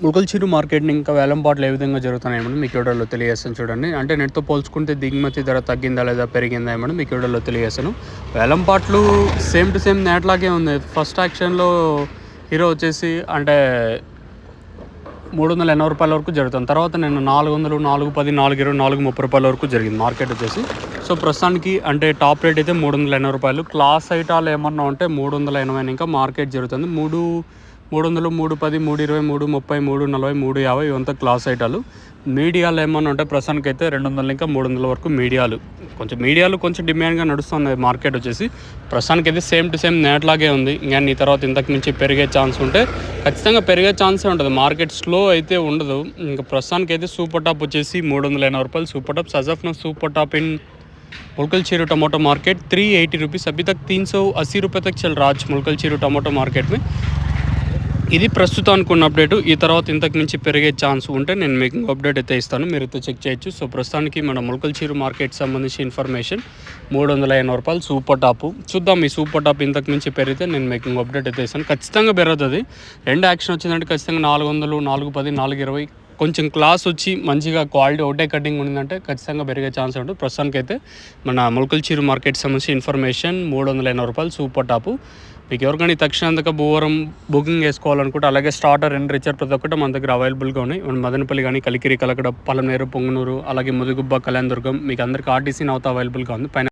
ముల్కల్చిరు మార్కెట్ని ఇంకా వేలంపాట్లు ఏ విధంగా జరుగుతున్నాయి మేడం మీకు వీడియోలో తెలియజేస్తాను చూడండి. అంటే నెట్తో పోల్చుకుంటే దిగుమతి ధర తగ్గిందా లేదా పెరిగిందా మేడం మీకు వీడియోలో తెలియజేస్తాను. వేలంపాట్లు సేమ్ టు సేమ్ నేట్లాగే ఉంది. ఫస్ట్ యాక్షన్లో హీరో వచ్చేసి అంటే 380 రూపాయల వరకు జరుగుతుంది. తర్వాత నేను 400, 410, 420, 430 రూపాయల వరకు జరిగింది మార్కెట్ వచ్చేసి. సో ప్రస్తుతానికి అంటే టాప్ రేట్ అయితే 380 రూపాయలు. క్లాస్ ఐటాలు ఏమన్నా ఉంటే 380 ఇంకా మార్కెట్ జరుగుతుంది. 300, 310, 320, 330, 340, 350 ఇవంతా క్లాస్ ఐటాలు. మీడియాలు ఏమన్నా ఉంటే ప్రస్తుతానికి అయితే 200 ఇంకా 300 వరకు మీడియాలు కొంచెం డిమాండ్గా నడుస్తుంది మార్కెట్ వచ్చేసి. ప్రస్తుతానికి అయితే సేమ్ టు సేమ్ నేట్లాగే ఉంది. ఇంకా ఈ తర్వాత ఇంతకు మించి పెరిగే ఛాన్స్ ఉంటే ఖచ్చితంగా పెరిగే ఛాన్సే ఉంటుంది. మార్కెట్ స్లో అయితే ఉండదు. ఇంకా ప్రస్తుతానికి అయితే సూపర్ టాప్ వచ్చేసి 380 రూపాయలు super top. సజఫ్న సూपर top in मुलकलचीरू tomato market 380 rupees. अभी तक 380 रुपये तक चल रहा है मुलकलचीरू टमाटो मार्केट में. ఇది ప్రస్తుతానికి ఉన్న అప్డేటు. ఈ తర్వాత ఇంతకు మించి పెరిగే ఛాన్స్ ఉంటే నేను మీకు అప్డేట్ అయితే ఇస్తాను, మీరు అయితే చెక్ చేయొచ్చు. సో ప్రస్తుతానికి మన ముల్కల్చీరు మార్కెట్ సంబంధించి ఇన్ఫర్మేషన్ 380 రూపాయలు సూపర్ టాపు. చూద్దాం ఈ సూపర్ టాప్ ఇంతకు మించి పెరిగితే నేను మీకు అప్డేట్ అయితే ఇస్తాను. ఖచ్చితంగా పెరుగుతుంది. రెండు యాక్షన్ వచ్చిందంటే ఖచ్చితంగా 400, 410, 420 కొంచెం క్లాస్ వచ్చి మంచిగా క్వాలిటీ ఒకటే కటింగ్ ఉండిందంటే ఖచ్చితంగా పెరిగే ఛాన్స్ ఉంటుంది. ప్రస్తుతానికి అయితే మన ముల్కల్చీరు మార్కెట్ సంబంధించి ఇన్ఫర్మేషన్ 380 రూపాయలు సూపర్ టాపు. మీకు ఎవరికైనా తక్షణంతగా భూవరం బుకింగ్ చేసుకోవాలనుకుంటే అలాగే స్టార్టర్ అండ్ రిచర్ ప్రతి ఒక్కటి మన దగ్గర అవైలబుల్గా ఉన్నాయి. మన మదనపల్లి కానీ, కలికిరి, కలకడ, పలమనేరు, పొంగనూరు, అలాగే ముదుగుబ్బ, కళ్యాణదుర్గం మీకు అందరికీ ఆర్టీసీ నౌత అవైలబుల్గా ఉంది. పైన